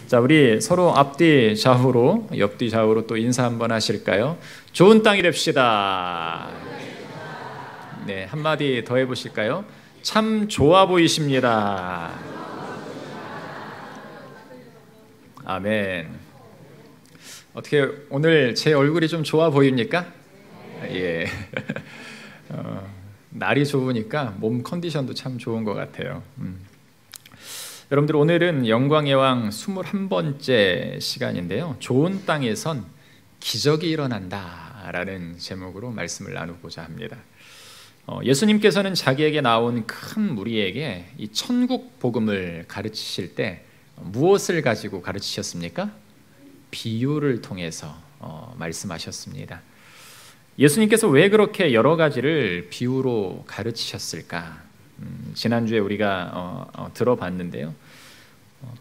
자, 우리 서로 앞뒤 좌우로, 옆뒤 좌우로 또 인사 한번 하실까요? 좋은 땅이 됩시다. 네, 한마디 더 해보실까요? 참 좋아 보이십니다. 아멘. 어떻게 오늘 제 얼굴이 좀 좋아 보입니까? 예. 날이 좋으니까 몸 컨디션도 참 좋은 것 같아요. 여러분들, 오늘은 영광의 왕 21번째 시간인데요, 좋은 땅에선 기적이 일어난다 라는 제목으로 말씀을 나누고자 합니다. 예수님께서는 자기에게 나온 큰 무리에게 이 천국 복음을 가르치실 때 무엇을 가지고 가르치셨습니까? 비유를 통해서 말씀하셨습니다. 예수님께서 왜 그렇게 여러 가지를 비유로 가르치셨을까? 지난주에 우리가 들어봤는데요,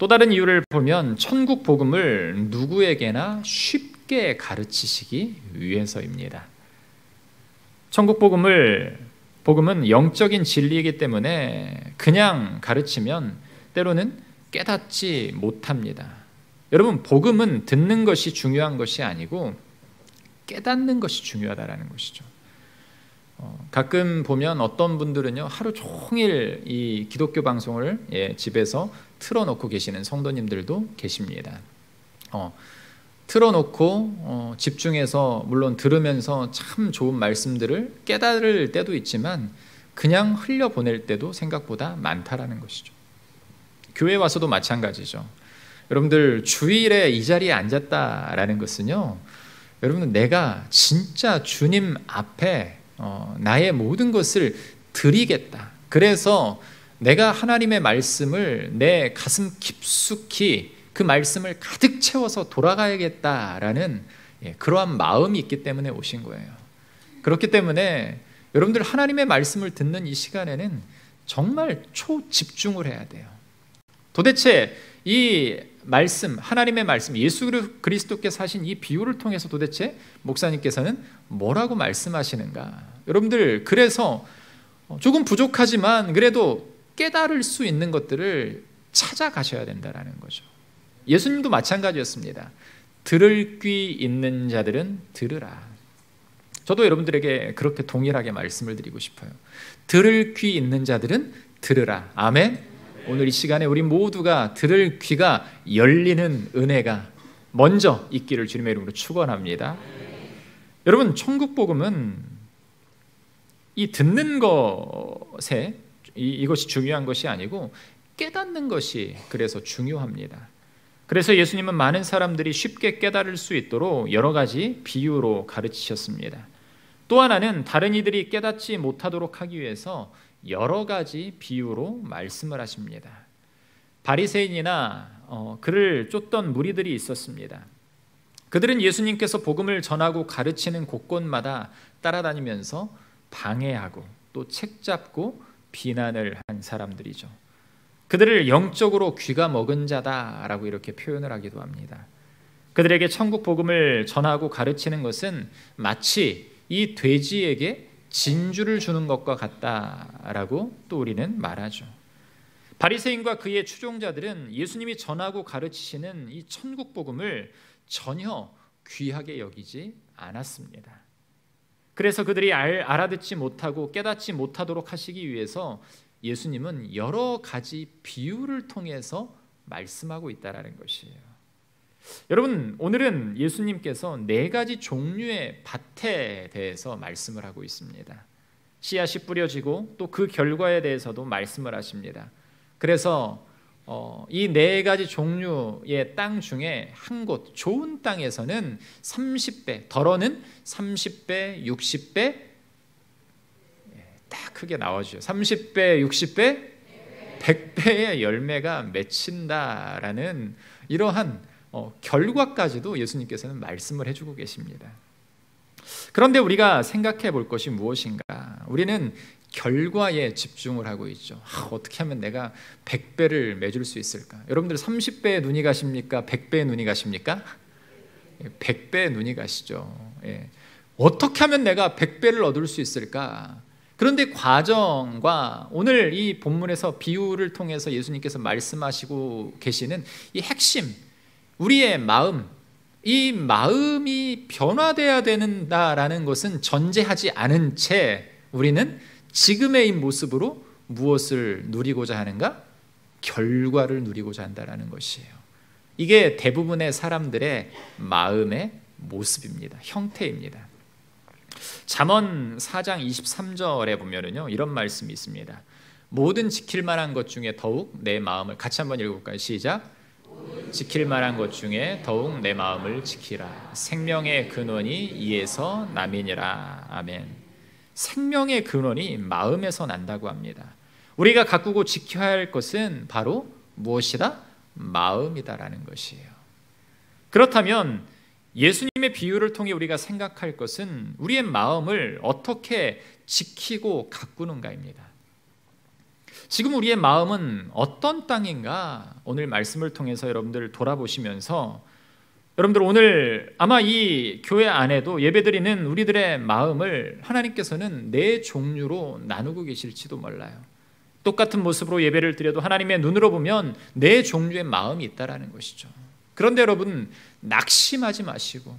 또 다른 이유를 보면 천국 복음을 누구에게나 쉽게 가르치시기 위해서입니다. 천국 복음은 영적인 진리이기 때문에 그냥 가르치면 때로는 깨닫지 못합니다. 여러분, 복음은 듣는 것이 중요한 것이 아니고 깨닫는 것이 중요하다는 것이죠. 가끔 보면 어떤 분들은요, 하루 종일 이 기독교 방송을 집에서 틀어놓고 계시는 성도님들도 계십니다. 틀어놓고 집중해서 물론 들으면서 참 좋은 말씀들을 깨달을 때도 있지만 그냥 흘려보낼 때도 생각보다 많다라는 것이죠. 교회 와서도 마찬가지죠. 여러분들, 주일에 이 자리에 앉았다라는 것은요, 여러분들, 내가 진짜 주님 앞에 나의 모든 것을 드리겠다, 그래서 내가 하나님의 말씀을 내 가슴 깊숙이 그 말씀을 가득 채워서 돌아가야겠다라는 그러한 마음이 있기 때문에 오신 거예요. 그렇기 때문에 여러분들, 하나님의 말씀을 듣는 이 시간에는 정말 초집중을 해야 돼요. 도대체 이 말씀, 하나님의 말씀, 예수 그리스도께서 하신 이 비유를 통해서 도대체 목사님께서는 뭐라고 말씀하시는가? 여러분들, 그래서 조금 부족하지만 그래도 깨달을 수 있는 것들을 찾아가셔야 된다는 거죠. 예수님도 마찬가지였습니다. 들을 귀 있는 자들은 들으라. 저도 여러분들에게 그렇게 동일하게 말씀을 드리고 싶어요. 들을 귀 있는 자들은 들으라. 아멘. 오늘 이 시간에 우리 모두가 들을 귀가 열리는 은혜가 먼저 있기를 주님의 이름으로 축원합니다. 여러분, 천국 복음은 이 듣는 것에 이것이 중요한 것이 아니고 깨닫는 것이 그래서 중요합니다. 그래서 예수님은 많은 사람들이 쉽게 깨달을 수 있도록 여러 가지 비유로 가르치셨습니다. 또 하나는 다른 이들이 깨닫지 못하도록 하기 위해서 여러 가지 비유로 말씀을 하십니다. 바리새인이나 그를 쫓던 무리들이 있었습니다. 그들은 예수님께서 복음을 전하고 가르치는 곳곳마다 따라다니면서 방해하고 또 책잡고 비난을 한 사람들이죠. 그들을 영적으로 귀가 먹은 자다라고 이렇게 표현을 하기도 합니다. 그들에게 천국 복음을 전하고 가르치는 것은 마치 이 돼지에게 진주를 주는 것과 같다라고 또 우리는 말하죠. 바리새인과 그의 추종자들은 예수님이 전하고 가르치시는 이 천국 복음을 전혀 귀하게 여기지 않았습니다. 그래서 그들이 알아듣지 못하고 깨닫지 못하도록 하시기 위해서 예수님은 여러 가지 비유를 통해서 말씀하고 있다는 것이에요. 여러분, 오늘은 예수님께서 4가지 종류의 밭에 대해서 말씀을 하고 있습니다. 씨앗이 뿌려지고 또 그 결과에 대해서도 말씀을 하십니다. 그래서 이 4가지 종류의 땅 중에 한 곳, 좋은 땅에서는 30배, 덜어는 30배, 60배, 딱 크게 나와주죠. 30배, 60배, 100배의 열매가 맺힌다라는 이러한 결과까지도 예수님께서는 말씀을 해주고 계십니다. 그런데 우리가 생각해 볼 것이 무엇인가? 우리는 결과에 집중을 하고 있죠. 어떻게 하면 내가 100배를 맺을 수 있을까? 여러분들 30배의 눈이 가십니까? 100배의 눈이 가십니까? 100배의 눈이 가시죠. 어떻게 하면 내가 100배를 얻을 수 있을까? 그런데 과정과 오늘 이 본문에서 비유를 통해서 예수님께서 말씀하시고 계시는 이 핵심, 우리의 마음, 이 마음이 변화돼야 된다라는 것은 전제하지 않은 채 우리는 지금의 이 모습으로 무엇을 누리고자 하는가? 결과를 누리고자 한다는 것이에요. 이게 대부분의 사람들의 마음의 모습입니다. 형태입니다. 잠언 4장 23절에 보면은요, 이런 말씀이 있습니다. 모든 지킬 만한 것 중에 더욱 내 마음을, 같이 한번 읽어볼까요? 시작. 지킬 만한 것 중에 더욱 내 마음을 지키라. 생명의 근원이 이에서 남이니라. 아멘. 생명의 근원이 마음에서 난다고 합니다. 우리가 가꾸고 지켜야 할 것은 바로 무엇이다? 마음이다라는 것이에요. 그렇다면 예수님의 비유를 통해 우리가 생각할 것은 우리의 마음을 어떻게 지키고 가꾸는가입니다. 지금 우리의 마음은 어떤 땅인가? 오늘 말씀을 통해서 여러분들 돌아보시면서 여러분들 오늘 아마 이 교회 안에도 예배드리는 우리들의 마음을 하나님께서는 네 종류로 나누고 계실지도 몰라요. 똑같은 모습으로 예배를 드려도 하나님의 눈으로 보면 네 종류의 마음이 있다라는 것이죠. 그런데 여러분, 낙심하지 마시고,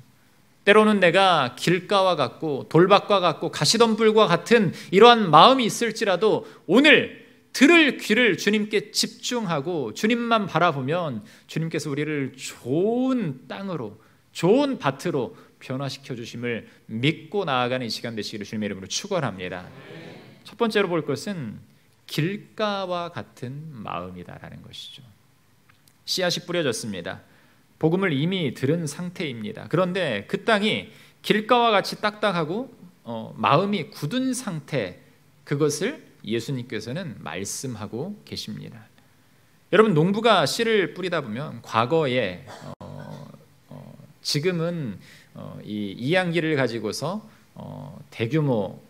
때로는 내가 길가와 같고 돌밭과 같고 가시덤불과 같은 이러한 마음이 있을지라도 오늘 들을 귀를 주님께 집중하고 주님만 바라보면 주님께서 우리를 좋은 땅으로, 좋은 밭으로 변화시켜 주심을 믿고 나아가는 이 시간 되시기를 주님의 이름으로 축원합니다. 첫 번째로 볼 것은 길가와 같은 마음이다라는 것이죠. 씨앗이 뿌려졌습니다. 복음을 이미 들은 상태입니다. 그런데 그 땅이 길가와 같이 딱딱하고 마음이 굳은 상태, 그것을 예수님께서는 말씀하고 계십니다. 여러분, 농부가 씨를 뿌리다 보면 과거에 지금은 이 이양기를 가지고서 대규모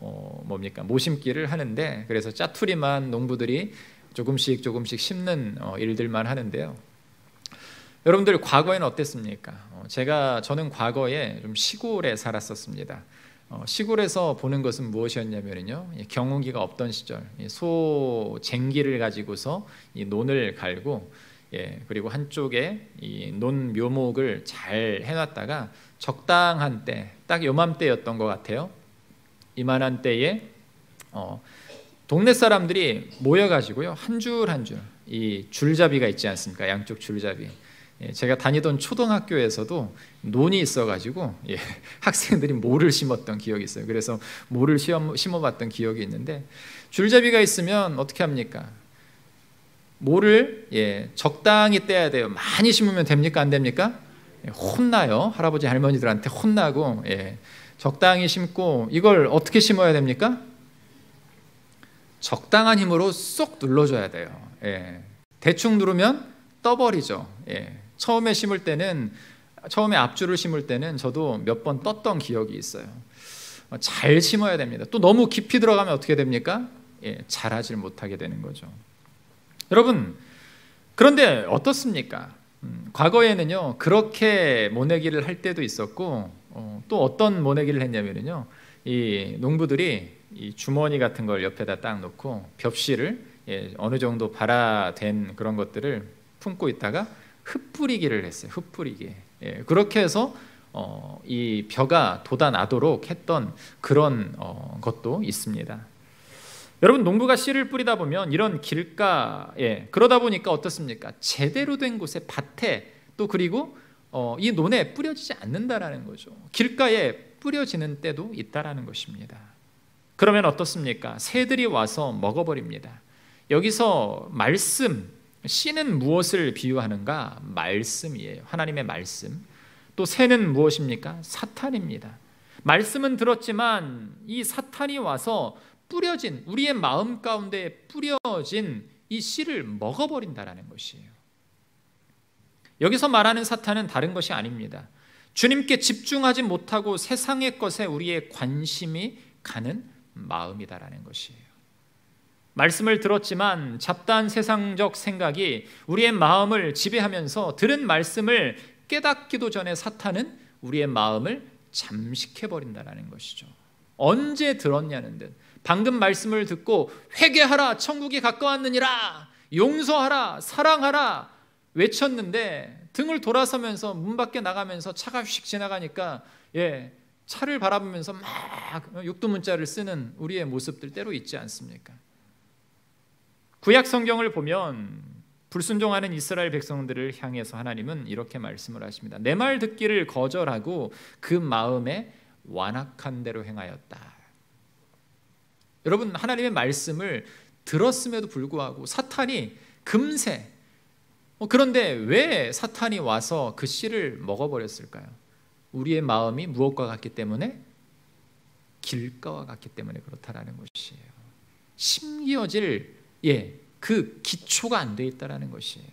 모심기를 하는데, 그래서 짜투리만 농부들이 조금씩 심는 일들만 하는데요. 여러분들 과거에는 어땠습니까? 저는 과거에 좀 시골에 살았었습니다. 시골에서 보는 것은 무엇이었냐면요, 경운기가 없던 시절 소 쟁기를 가지고서 이 논을 갈고, 그리고 한쪽에 이 논 묘목을 잘 해놨다가 적당한 때, 딱 요맘때였던 것 같아요. 이만한 때에 동네 사람들이 모여가지고요, 한 줄 한 줄 이 줄잡이가 있지 않습니까? 양쪽 줄잡이. 제가 다니던 초등학교에서도 논이 있어가지고 학생들이 모를 심었던 기억이 있어요. 그래서 모를 심어봤던 기억이 있는데, 줄잡이가 있으면 어떻게 합니까? 모를 적당히 떼야 돼요. 많이 심으면 됩니까? 안 됩니까? 혼나요. 할아버지 할머니들한테 혼나고. 적당히 심고, 이걸 어떻게 심어야 됩니까? 적당한 힘으로 쏙 눌러줘야 돼요. 대충 누르면 떠버리죠. 처음에 앞줄을 심을 때는 저도 몇 번 떴던 기억이 있어요. 잘 심어야 됩니다. 또 너무 깊이 들어가면 어떻게 됩니까? 자라질 못하게 되는 거죠. 여러분, 그런데 어떻습니까? 과거에는요, 그렇게 모내기를 할 때도 있었고, 또 어떤 모내기를 했냐면요, 이 농부들이 이 주머니 같은 걸 옆에다 딱 놓고 벽실을 어느 정도 발화된 그런 것들을 품고 있다가 흙뿌리기를 했어요. 흙뿌리기. 그렇게 해서 이 벼가 돋아나도록 했던 그런 것도 있습니다. 여러분, 농부가 씨를 뿌리다 보면 이런 길가에, 그러다 보니까 어떻습니까? 제대로 된 곳에, 밭에, 또 그리고 이 논에 뿌려지지 않는다라는 거죠. 길가에 뿌려지는 때도 있다라는 것입니다. 그러면 어떻습니까? 새들이 와서 먹어버립니다. 여기서 말씀, 씨는 무엇을 비유하는가? 말씀이에요. 하나님의 말씀. 또 새는 무엇입니까? 사탄입니다. 말씀은 들었지만 이 사탄이 와서 뿌려진, 우리의 마음 가운데 뿌려진 이 씨를 먹어버린다라는 것이에요. 여기서 말하는 사탄은 다른 것이 아닙니다. 주님께 집중하지 못하고 세상의 것에 우리의 관심이 가는 마음이다라는 것이에요. 말씀을 들었지만 잡다한 세상적 생각이 우리의 마음을 지배하면서 들은 말씀을 깨닫기도 전에 사탄은 우리의 마음을 잠식해버린다는 것이죠. 언제 들었냐는 듯, 방금 말씀을 듣고 회개하라, 천국이 가까웠느니라, 용서하라, 사랑하라 외쳤는데 등을 돌아서면서 문 밖에 나가면서 차가 휙 지나가니까 차를 바라보면서 막 육두문자를 쓰는 우리의 모습들 때로 있지 않습니까? 구약 성경을 보면 불순종하는 이스라엘 백성들을 향해서 하나님은 이렇게 말씀을 하십니다. 내 말 듣기를 거절하고 그 마음에 완악한 대로 행하였다. 여러분, 하나님의 말씀을 들었음에도 불구하고 사탄이 금세, 그런데 왜 사탄이 와서 그 씨를 먹어버렸을까요? 우리의 마음이 무엇과 같기 때문에? 길가와 같기 때문에 그렇다라는 것이에요. 심기어질 그 기초가 안 돼 있다라는 것이에요.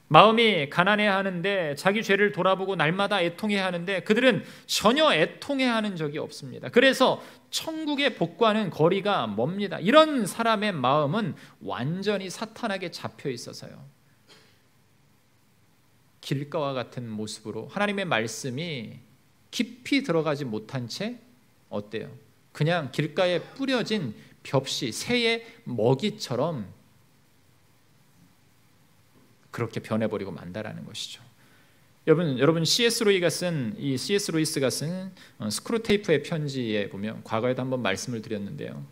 마음이 가난해야 하는데, 자기 죄를 돌아보고 날마다 애통해야 하는데 그들은 전혀 애통해하는 적이 없습니다. 그래서 천국의 복과는 거리가 멉니다. 이런 사람의 마음은 완전히 사탄에게 잡혀 있어서요, 길가와 같은 모습으로 하나님의 말씀이 깊이 들어가지 못한 채 어때요? 그냥 길가에 뿌려진 벽시, 새의 먹이처럼 그렇게 변해버리고 만다라는 것이죠. 여러분 C.S. 루이스가 쓴 스크루테이프의 편지에 보면, 과거에도 한번 말씀을 드렸는데요,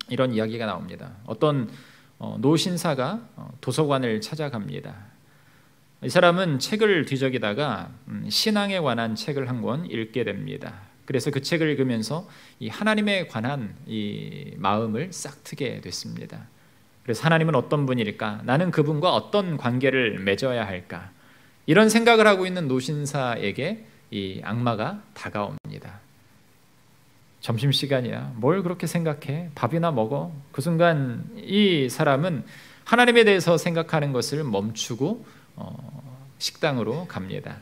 이런 이야기가 나옵니다. 어떤 노신사가 도서관을 찾아갑니다. 이 사람은 책을 뒤적이다가 신앙에 관한 책을 한 권 읽게 됩니다. 그래서 그 책을 읽으면서 이 하나님에 관한 이 마음을 싹트게 됐습니다. 그래서 하나님은 어떤 분일까? 나는 그분과 어떤 관계를 맺어야 할까? 이런 생각을 하고 있는 노신사에게 이 악마가 다가옵니다. 점심시간이야, 뭘 그렇게 생각해? 밥이나 먹어. 그 순간 이 사람은 하나님에 대해서 생각하는 것을 멈추고 식당으로 갑니다.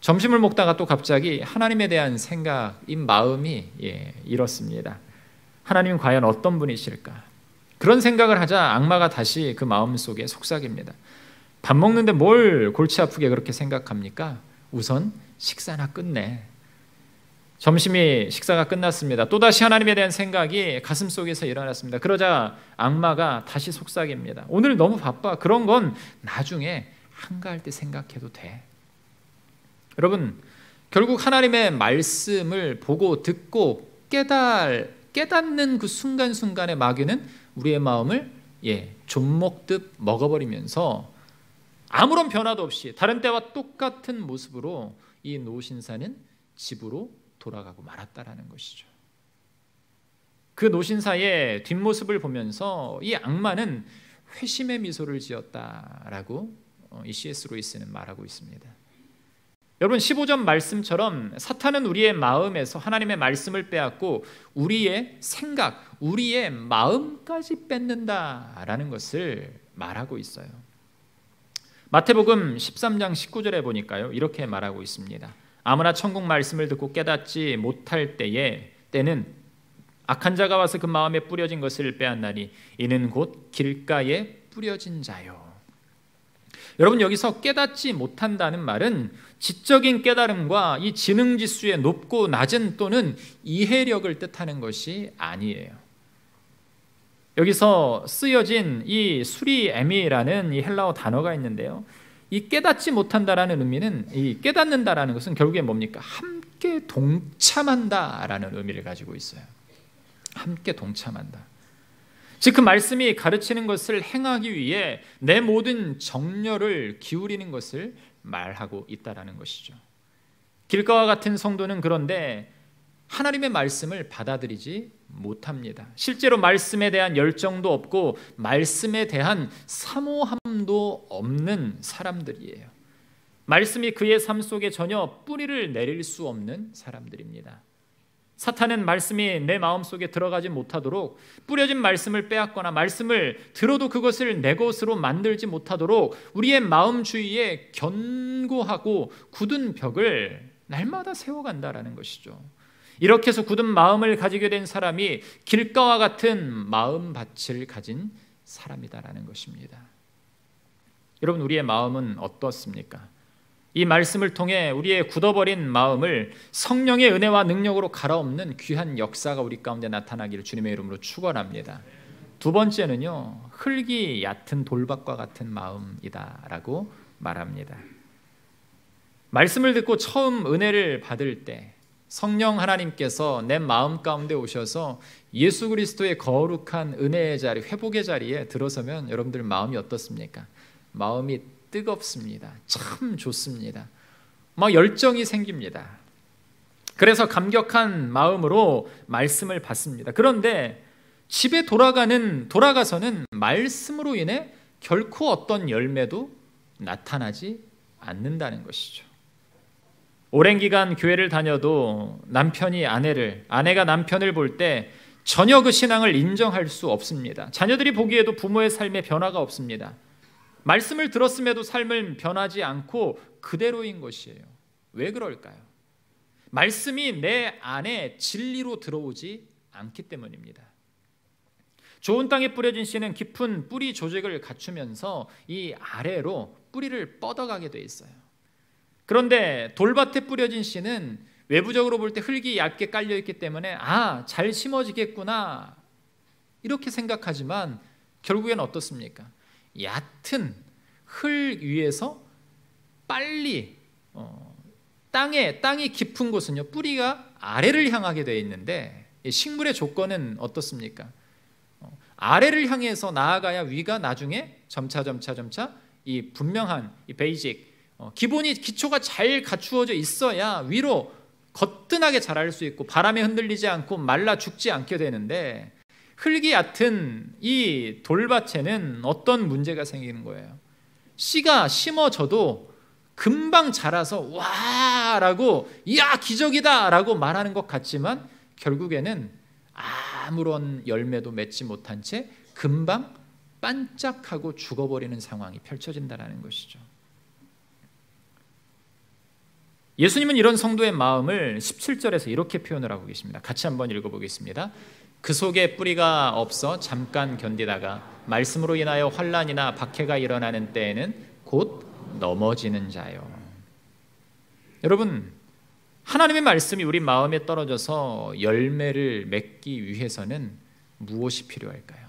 점심을 먹다가 또 갑자기 하나님에 대한 생각인 마음이 일었습니다. 하나님은 과연 어떤 분이실까? 그런 생각을 하자 악마가 다시 그 마음속에 속삭입니다. 밥 먹는데 뭘 골치 아프게 그렇게 생각합니까? 우선 식사나 끝내. 식사가 끝났습니다. 또다시 하나님에 대한 생각이 가슴속에서 일어났습니다. 그러자 악마가 다시 속삭입니다. 오늘 너무 바빠. 그런 건 나중에 한가할 때 생각해도 돼. 여러분, 결국 하나님의 말씀을 보고 듣고 깨닫는 그 순간순간의 마귀는 우리의 마음을 좀 먹듯 먹어버리면서 아무런 변화도 없이 다른 때와 똑같은 모습으로 이 노신사는 집으로 돌아가고 말았다라는 것이죠. 그 노신사의 뒷모습을 보면서 이 악마는 회심의 미소를 지었다라고 이 C.S. 루이스는 말하고 있습니다. 여러분, 15절 말씀처럼 사탄은 우리의 마음에서 하나님의 말씀을 빼앗고 우리의 생각, 우리의 마음까지 뺏는다라는 것을 말하고 있어요. 마태복음 13장 19절에 보니까요, 이렇게 말하고 있습니다. 아무나 천국 말씀을 듣고 깨닫지 못할 때는 악한 자가 와서 그 마음에 뿌려진 것을 빼앗나니 이는 곧 길가에 뿌려진 자요. 여러분, 여기서 깨닫지 못한다는 말은 지적인 깨달음과 이 지능 지수의 높고 낮은 또는 이해력을 뜻하는 것이 아니에요. 여기서 쓰여진 이 수리에미라는 이 헬라어 단어가 있는데요, 이 깨닫지 못한다라는 의미는, 이 깨닫는다라는 것은 결국에 뭡니까? 함께 동참한다라는 의미를 가지고 있어요. 함께 동참한다. 즉 그 말씀이 가르치는 것을 행하기 위해 내 모든 정열을 기울이는 것을 말하고 있다라는 것이죠. 길가와 같은 성도는 그런데 하나님의 말씀을 받아들이지 못합니다. 실제로 말씀에 대한 열정도 없고 말씀에 대한 사모함도 없는 사람들이에요. 말씀이 그의 삶 속에 전혀 뿌리를 내릴 수 없는 사람들입니다. 사탄은 말씀이 내 마음속에 들어가지 못하도록 뿌려진 말씀을 빼앗거나 말씀을 들어도 그것을 내 것으로 만들지 못하도록 우리의 마음 주위에 견고하고 굳은 벽을 날마다 세워간다라는 것이죠. 이렇게 해서 굳은 마음을 가지게 된 사람이 길가와 같은 마음밭을 가진 사람이다라는 것입니다. 여러분, 우리의 마음은 어떻습니까? 이 말씀을 통해 우리의 굳어버린 마음을 성령의 은혜와 능력으로 갈아엎는 귀한 역사가 우리 가운데 나타나기를 주님의 이름으로 축원합니다. 두 번째는요, 흙이 얕은 돌밭과 같은 마음이다라고 말합니다. 말씀을 듣고 처음 은혜를 받을 때 성령 하나님께서 내 마음 가운데 오셔서 예수 그리스도의 거룩한 은혜의 자리, 회복의 자리에 들어서면 여러분들 마음이 어떻습니까? 마음이 뜨겁습니다. 참 좋습니다. 막 열정이 생깁니다. 그래서 감격한 마음으로 말씀을 받습니다. 그런데 집에 돌아가서는 말씀으로 인해 결코 어떤 열매도 나타나지 않는다는 것이죠. 오랜 기간 교회를 다녀도 아내가 남편을 볼 때 전혀 그 신앙을 인정할 수 없습니다. 자녀들이 보기에도 부모의 삶에 변화가 없습니다. 말씀을 들었음에도 삶은 변하지 않고 그대로인 것이에요. 왜 그럴까요? 말씀이 내 안에 진리로 들어오지 않기 때문입니다. 좋은 땅에 뿌려진 씨는 깊은 뿌리 조직을 갖추면서 이 아래로 뿌리를 뻗어가게 돼 있어요. 그런데 돌밭에 뿌려진 씨는 외부적으로 볼 때 흙이 얇게 깔려 있기 때문에 잘 심어지겠구나 이렇게 생각하지만 결국엔 어떻습니까? 얕은 흙 위에서 빨리 땅이 깊은 곳은요 뿌리가 아래를 향하게 되어 있는데 식물의 조건은 어떻습니까? 아래를 향해서 나아가야 위가 나중에 점차 이 분명한 이 베이직 기초가 잘 갖추어져 있어야 위로 거뜬하게 자랄 수 있고 바람에 흔들리지 않고 말라 죽지 않게 되는데 흙이 얕은 이 돌밭에는 어떤 문제가 생기는 거예요? 씨가 심어져도 금방 자라서 와 라고 이야 기적이다 라고 말하는 것 같지만 결국에는 아무런 열매도 맺지 못한 채 금방 반짝하고 죽어버리는 상황이 펼쳐진다는 것이죠. 예수님은 이런 성도의 마음을 17절에서 이렇게 표현을 하고 계십니다. 같이 한번 읽어보겠습니다. 그 속에 뿌리가 없어 잠깐 견디다가 말씀으로 인하여 환난이나 박해가 일어나는 때에는 곧 넘어지는 자요. 여러분, 하나님의 말씀이 우리 마음에 떨어져서 열매를 맺기 위해서는 무엇이 필요할까요?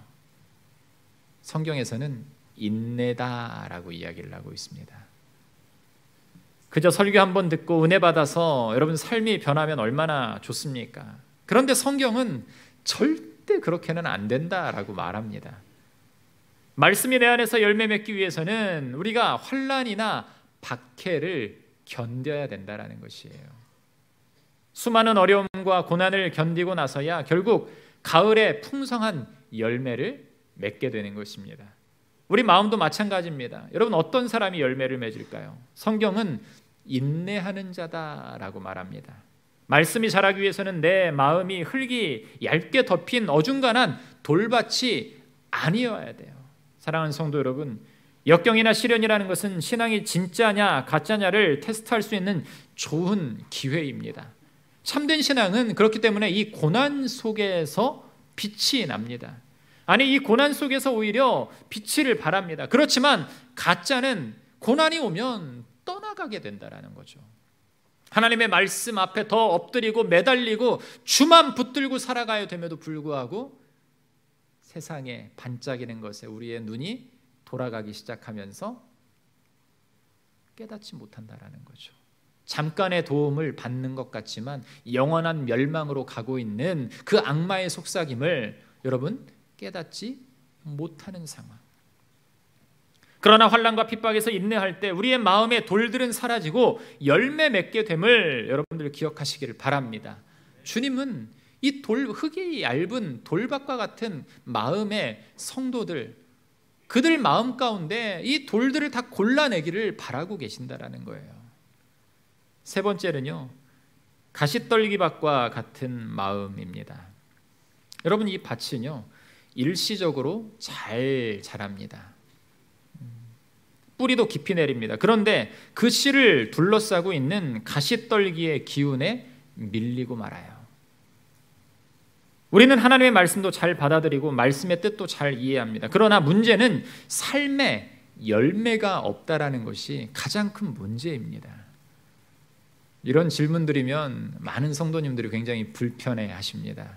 성경에서는 인내다라고 이야기를 하고 있습니다. 그저 설교 한번 듣고 은혜 받아서 여러분 삶이 변하면 얼마나 좋습니까? 그런데 성경은 절대 그렇게는 안 된다라고 말합니다. 말씀이 내 안에서 열매 맺기 위해서는 우리가 환난이나 박해를 견뎌야 된다라는 것이에요. 수많은 어려움과 고난을 견디고 나서야 결국 가을에 풍성한 열매를 맺게 되는 것입니다. 우리 마음도 마찬가지입니다. 여러분 어떤 사람이 열매를 맺을까요? 성경은 인내하는 자다라고 말합니다. 말씀이 자라기 위해서는 내 마음이 흙이 얇게 덮인 어중간한 돌밭이 아니어야 돼요. 사랑하는 성도 여러분, 역경이나 시련이라는 것은 신앙이 진짜냐 가짜냐를 테스트할 수 있는 좋은 기회입니다. 참된 신앙은 그렇기 때문에 이 고난 속에서 빛이 납니다. 아니 이 고난 속에서 오히려 빛을 발합니다. 그렇지만 가짜는 고난이 오면 떠나가게 된다는 거죠. 하나님의 말씀 앞에 더 엎드리고 매달리고 주만 붙들고 살아가야 됨에도 불구하고 세상에 반짝이는 것에 우리의 눈이 돌아가기 시작하면서 깨닫지 못한다는 거죠. 잠깐의 도움을 받는 것 같지만 영원한 멸망으로 가고 있는 그 악마의 속삭임을 여러분 깨닫지 못하는 상황. 그러나 환난과 핍박에서 인내할 때 우리의 마음의 돌들은 사라지고 열매 맺게 됨을 여러분들 기억하시기를 바랍니다. 주님은 이 흙이 얇은 돌밭과 같은 마음의 성도들, 그들 마음 가운데 이 돌들을 다 골라내기를 바라고 계신다라는 거예요. 세 번째는요, 가시떨기밭과 같은 마음입니다. 여러분 이 밭은요 일시적으로 잘 자랍니다. 뿌리도 깊이 내립니다. 그런데 그 씨를 둘러싸고 있는 가시떨기의 기운에 밀리고 말아요. 우리는 하나님의 말씀도 잘 받아들이고 말씀의 뜻도 잘 이해합니다. 그러나 문제는 삶에 열매가 없다라는 것이 가장 큰 문제입니다. 이런 질문 드리면 많은 성도님들이 굉장히 불편해 하십니다.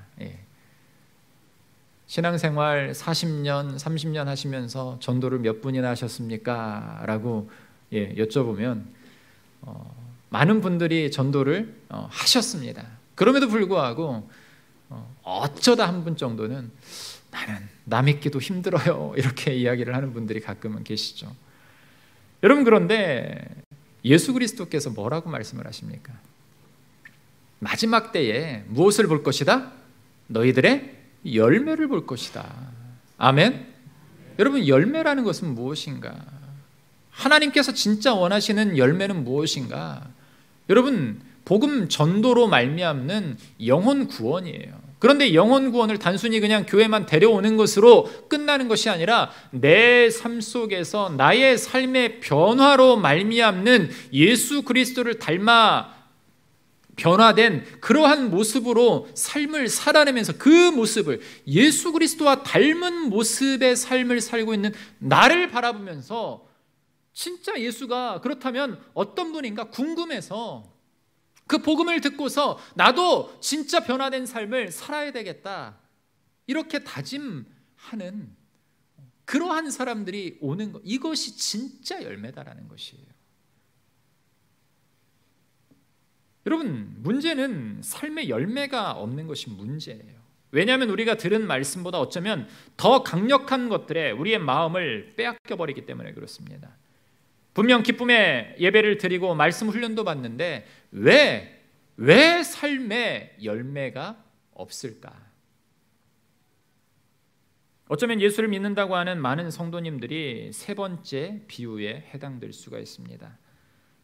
신앙생활 40년, 30년 하시면서 전도를 몇 분이나 하셨습니까? 라고 여쭤보면 많은 분들이 전도를 하셨습니다. 그럼에도 불구하고 어쩌다 한 분 정도는 나는 나 믿기도 힘들어요 이렇게 이야기를 하는 분들이 가끔은 계시죠. 여러분, 그런데 예수 그리스도께서 뭐라고 말씀을 하십니까? 마지막 때에 무엇을 볼 것이다? 너희들의 열매를 볼 것이다. 아멘. 여러분, 열매라는 것은 무엇인가? 하나님께서 진짜 원하시는 열매는 무엇인가? 여러분, 복음 전도로 말미암는 영혼 구원이에요. 그런데 영혼 구원을 단순히 그냥 교회만 데려오는 것으로 끝나는 것이 아니라 내 삶 속에서 나의 삶의 변화로 말미암는 예수 그리스도를 닮아 변화된 그러한 모습으로 삶을 살아내면서 그 모습을, 예수 그리스도와 닮은 모습의 삶을 살고 있는 나를 바라보면서 진짜 예수가 그렇다면 어떤 분인가 궁금해서 그 복음을 듣고서 나도 진짜 변화된 삶을 살아야 되겠다 이렇게 다짐하는 그러한 사람들이 오는 것, 이것이 진짜 열매다라는 것이에요. 여러분, 문제는 삶의 열매가 없는 것이 문제예요. 왜냐하면 우리가 들은 말씀보다 어쩌면 더 강력한 것들에 우리의 마음을 빼앗겨버리기 때문에 그렇습니다. 분명 기쁨의 예배를 드리고 말씀 훈련도 받는데 왜 삶의 열매가 없을까? 어쩌면 예수를 믿는다고 하는 많은 성도님들이 세 번째 비유에 해당될 수가 있습니다.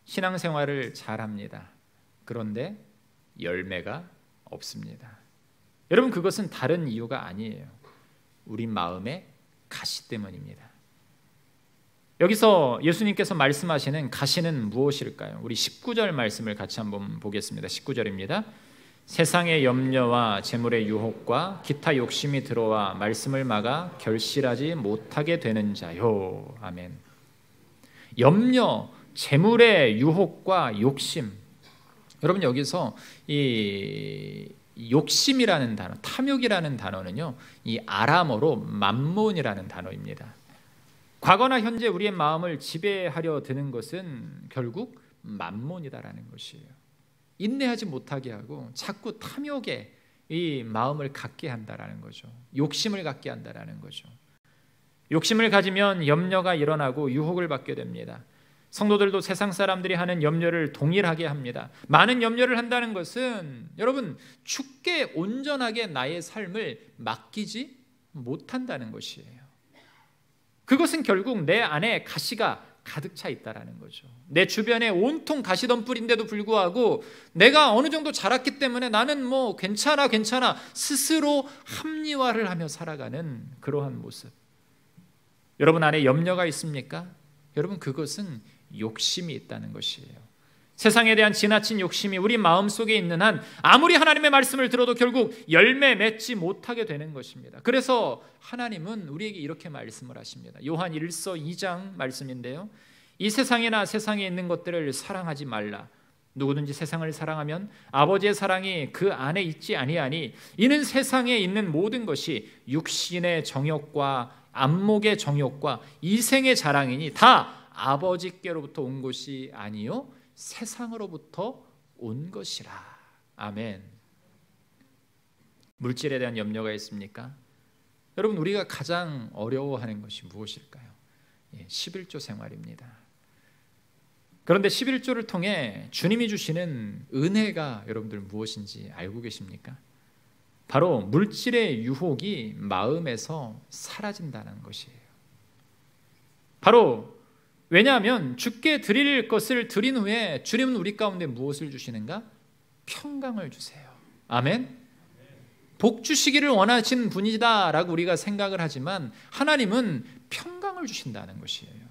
신앙생활을 잘합니다. 그런데 열매가 없습니다. 여러분, 그것은 다른 이유가 아니에요. 우리 마음의 가시 때문입니다. 여기서 예수님께서 말씀하시는 가시는 무엇일까요? 우리 19절 말씀을 같이 한번 보겠습니다. 19절입니다. 세상의 염려와 재물의 유혹과 기타 욕심이 들어와 말씀을 막아 결실하지 못하게 되는 자요. 아멘. 염려, 재물의 유혹과 욕심. 여러분, 여기서 이 욕심이라는 단어, 탐욕이라는 단어는요, 이 아람어로 맘몬이라는 단어입니다. 과거나 현재 우리의 마음을 지배하려 드는 것은 결국 맘몬이다라는 것이에요. 인내하지 못하게 하고 자꾸 탐욕에 이 마음을 갖게 한다라는 거죠. 욕심을 갖게 한다라는 거죠. 욕심을 가지면 염려가 일어나고 유혹을 받게 됩니다. 성도들도 세상 사람들이 하는 염려를 동일하게 합니다. 많은 염려를 한다는 것은 여러분, 주께 온전하게 나의 삶을 맡기지 못한다는 것이에요. 그것은 결국 내 안에 가시가 가득 차 있다라는 거죠. 내 주변에 온통 가시덤불인데도 불구하고 내가 어느 정도 자랐기 때문에 나는 뭐 괜찮아 스스로 합리화를 하며 살아가는 그러한 모습. 여러분 안에 염려가 있습니까? 여러분, 그것은 욕심이 있다는 것이에요. 세상에 대한 지나친 욕심이 우리 마음속에 있는 한 아무리 하나님의 말씀을 들어도 결국 열매 맺지 못하게 되는 것입니다. 그래서 하나님은 우리에게 이렇게 말씀을 하십니다. 요한 1서 2장 말씀인데요. 이 세상이나 세상에 있는 것들을 사랑하지 말라. 누구든지 세상을 사랑하면 아버지의 사랑이 그 안에 있지 아니하니 이는 세상에 있는 모든 것이 육신의 정욕과 안목의 정욕과 이생의 자랑이니 다 아버지께로부터 온 것이 아니요 세상으로부터 온 것이라. 아멘. 물질에 대한 염려가 있습니까? 여러분, 우리가 가장 어려워하는 것이 무엇일까요? 11조 생활입니다. 그런데 11조를 통해 주님이 주시는 은혜가 여러분들 무엇인지 알고 계십니까? 바로 물질의 유혹이 마음에서 사라진다는 것이에요. 바로 왜냐하면 주께 드릴 것을 드린 후에 주님은 우리 가운데 무엇을 주시는가? 평강을 주세요. 아멘. 복 주시기를 원하시는 분이다라고 우리가 생각을 하지만 하나님은 평강을 주신다는 것이에요.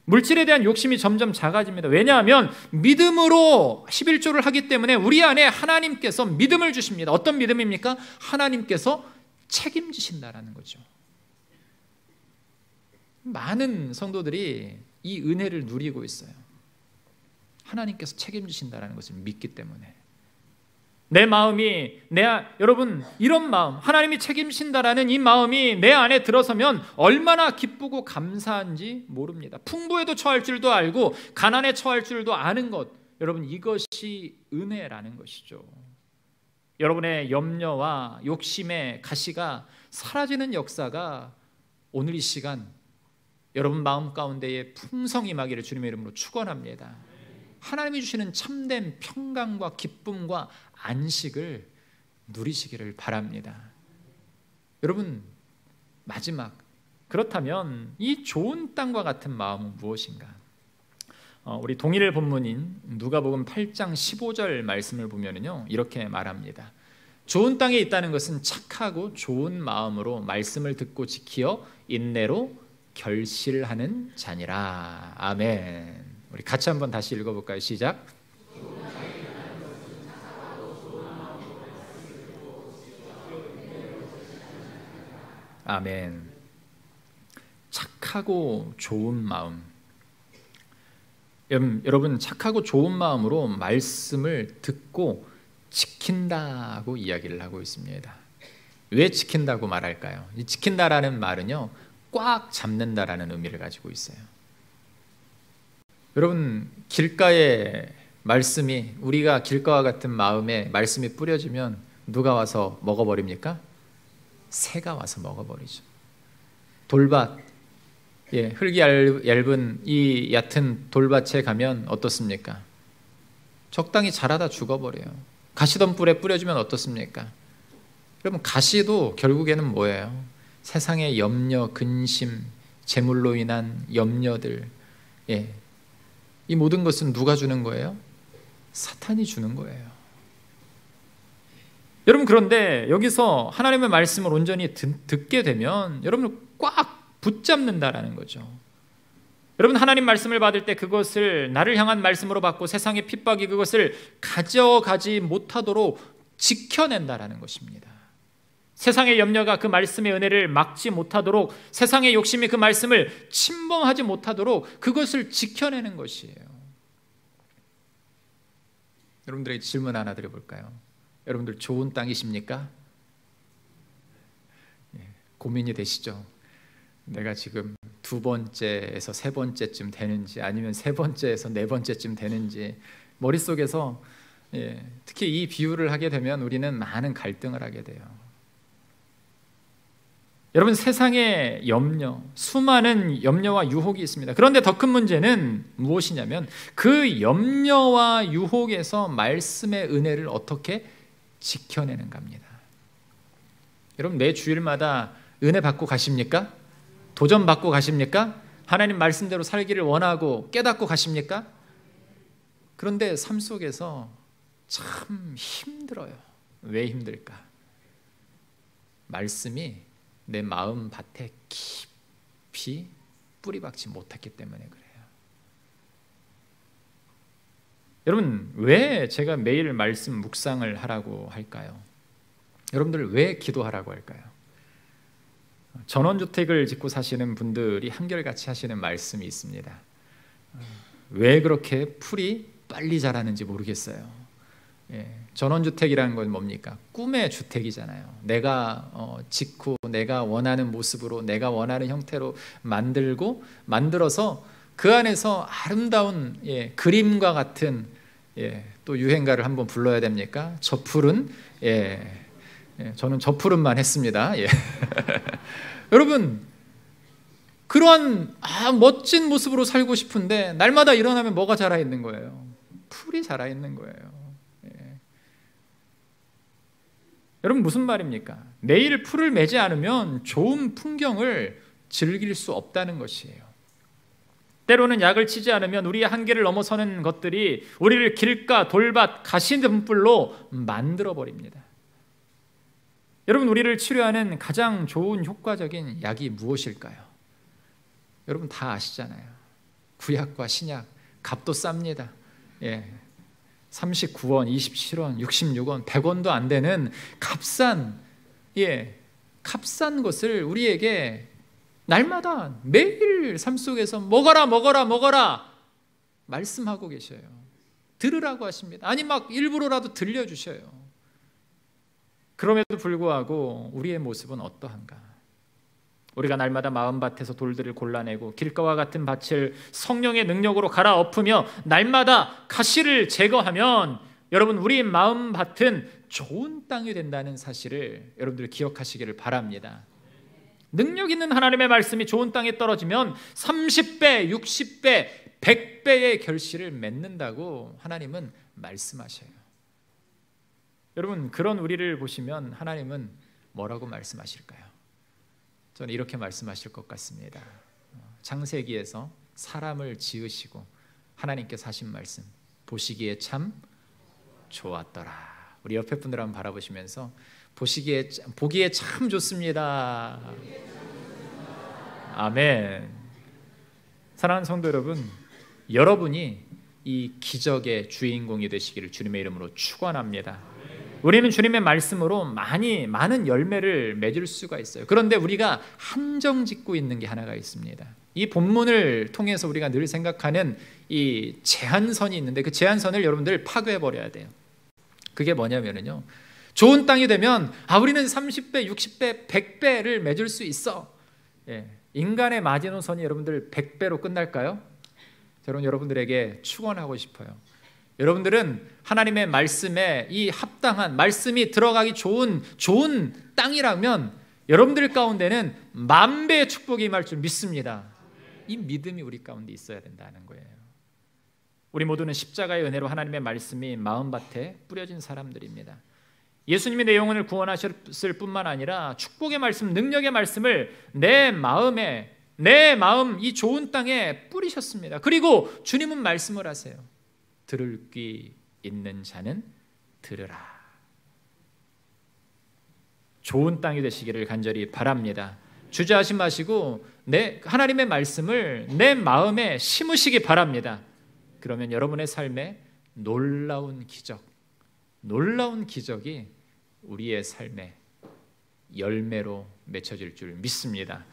물질에 대한 욕심이 점점 작아집니다. 왜냐하면 믿음으로 11조를 하기 때문에 우리 안에 하나님께서 믿음을 주십니다. 어떤 믿음입니까? 하나님께서 책임지신다라는 거죠. 많은 성도들이 이 은혜를 누리고 있어요. 하나님께서 책임지신다라는 것을 믿기 때문에. 내 마음이 여러분 이런 마음, 하나님이 책임진다라는 이 마음이 내 안에 들어서면 얼마나 기쁘고 감사한지 모릅니다. 풍부에도 처할 줄도 알고 가난에 처할 줄도 아는 것, 여러분 이것이 은혜라는 것이죠. 여러분의 염려와 욕심의 가시가 사라지는 역사가 오늘 이 시간 여러분 마음 가운데에 풍성히 임하기를 주님의 이름으로 축원합니다. 하나님이 주시는 참된 평강과 기쁨과 안식을 누리시기를 바랍니다. 여러분 마지막, 그렇다면 이 좋은 땅과 같은 마음은 무엇인가? 우리 동일 본문인 누가복음 8장 15절 말씀을 보면요 이렇게 말합니다. 좋은 땅에 있다는 것은 착하고 좋은 마음으로 말씀을 듣고 지키어 인내로 결실하는 자니라. 아멘. 우리 같이 한번 다시 읽어볼까요? 시작. 아멘. 착하고 좋은 마음. 여러분 착하고 좋은 마음으로 말씀을 듣고 지킨다고 이야기를 하고 있습니다. 왜 지킨다고 말할까요? 이 지킨다라는 말은요 꽉 잡는다라는 의미를 가지고 있어요. 여러분 길가에 말씀이, 우리가 길가와 같은 마음에 말씀이 뿌려지면 누가 와서 먹어버립니까? 새가 와서 먹어버리죠. 돌밭, 흙이 얇은 이 얕은 돌밭에 가면 어떻습니까? 적당히 자라다 죽어버려요. 가시덤불에 뿌려주면 어떻습니까? 여러분 가시도 결국에는 뭐예요? 세상의 염려, 근심, 재물로 인한 염려들, 이 모든 것은 누가 주는 거예요? 사탄이 주는 거예요. 여러분 그런데 여기서 하나님의 말씀을 온전히 듣게 되면 여러분을 꽉 붙잡는다라는 거죠. 여러분 하나님 말씀을 받을 때 그것을 나를 향한 말씀으로 받고 세상의 핍박이 그것을 가져가지 못하도록 지켜낸다라는 것입니다. 세상의 염려가 그 말씀의 은혜를 막지 못하도록, 세상의 욕심이 그 말씀을 침범하지 못하도록 그것을 지켜내는 것이에요. 여러분들에게 질문 하나 드려볼까요? 여러분들 좋은 땅이십니까? 고민이 되시죠? 내가 지금 두 번째에서 세 번째쯤 되는지 아니면 세 번째에서 네 번째쯤 되는지 머릿속에서 특히 이 비유를 하게 되면 우리는 많은 갈등을 하게 돼요. 여러분 세상에 염려, 수많은 염려와 유혹이 있습니다. 그런데 더 큰 문제는 무엇이냐면 그 염려와 유혹에서 말씀의 은혜를 어떻게 지켜내는가입니다. 여러분 매 주일마다 은혜 받고 가십니까? 도전 받고 가십니까? 하나님 말씀대로 살기를 원하고 깨닫고 가십니까? 그런데 삶 속에서 참 힘들어요. 왜 힘들까? 말씀이 내 마음 밭에 깊이 뿌리박지 못했기 때문에 그래요. 여러분 왜 제가 매일 말씀 묵상을 하라고 할까요? 여러분들 왜 기도하라고 할까요? 전원주택을 짓고 사시는 분들이 한결같이 하시는 말씀이 있습니다. 왜 그렇게 풀이 빨리 자라는지 모르겠어요. 전원주택이라는 건 뭡니까? 꿈의 주택이잖아요. 내가 짓고 내가 원하는 모습으로 내가 원하는 형태로 만들어서 그 안에서 아름다운 그림과 같은 또 유행가를 한번 불러야 됩니까? 저 푸른 저는 저 푸른만 했습니다. 여러분 그러한 멋진 모습으로 살고 싶은데 날마다 일어나면 뭐가 자라 있는 거예요? 풀이 자라 있는 거예요. 여러분 무슨 말입니까? 매일 풀을 매지 않으면 좋은 풍경을 즐길 수 없다는 것이에요. 때로는 약을 치지 않으면 우리의 한계를 넘어서는 것들이 우리를 길가, 돌밭, 가시덤불로 만들어버립니다. 여러분 우리를 치료하는 가장 좋은 효과적인 약이 무엇일까요? 여러분 다 아시잖아요. 구약과 신약 값도 쌉니다. 39원, 27원, 66원, 100원도 안 되는 값싼 것을 우리에게 날마다 매일 삶 속에서 먹어라 말씀하고 계셔요. 들으라고 하십니다. 아니 막 일부러라도 들려주셔요. 그럼에도 불구하고 우리의 모습은 어떠한가? 우리가 날마다 마음밭에서 돌들을 골라내고 길가와 같은 밭을 성령의 능력으로 갈아엎으며 날마다 가시를 제거하면 여러분, 우리 마음밭은 좋은 땅이 된다는 사실을 여러분들 기억하시기를 바랍니다. 능력 있는 하나님의 말씀이 좋은 땅에 떨어지면 30배, 60배, 100배의 결실을 맺는다고 하나님은 말씀하셔요. 여러분, 그런 우리를 보시면 하나님은 뭐라고 말씀하실까요? 저는 이렇게 말씀하실 것 같습니다. 창세기에서 사람을 지으시고 하나님께서 하신 말씀, 보시기에 참 좋았더라. 우리 옆에 분들 한번 바라보시면서 보기에 참 좋습니다. 아멘. 사랑하는 성도 여러분, 여러분이 이 기적의 주인공이 되시기를 주님의 이름으로 축원합니다. 우리는 주님의 말씀으로 많은 열매를 맺을 수가 있어요. 그런데 우리가 한정 짓고 있는 게 하나가 있습니다. 이 본문을 통해서 우리가 늘 생각하는 이 제한선이 있는데 그 제한선을 여러분들 파괴해 버려야 돼요. 그게 뭐냐면요, 좋은 땅이 되면 우리는 30배, 60배, 100배를 맺을 수 있어. 인간의 마지노선이 여러분들 100배로 끝날까요? 저는 여러분들에게 축원하고 싶어요. 여러분들은 하나님의 말씀에 이 합당한 말씀이 들어가기 좋은 땅이라면 여러분들 가운데는 10,000배의 축복이 임할 줄 믿습니다. 이 믿음이 우리 가운데 있어야 된다는 거예요. 우리 모두는 십자가의 은혜로 하나님의 말씀이 마음밭에 뿌려진 사람들입니다. 예수님이 내 영혼을 구원하셨을 뿐만 아니라 축복의 말씀, 능력의 말씀을 내 마음 이 좋은 땅에 뿌리셨습니다. 그리고 주님은 말씀을 하세요. 들을 귀 있는 자는 들으라. 좋은 땅이 되시기를 간절히 바랍니다. 주저하지 마시고 하나님의 말씀을 내 마음에 심으시기 바랍니다. 그러면 여러분의 삶에 놀라운 기적이 우리의 삶에 열매로 맺혀질 줄 믿습니다.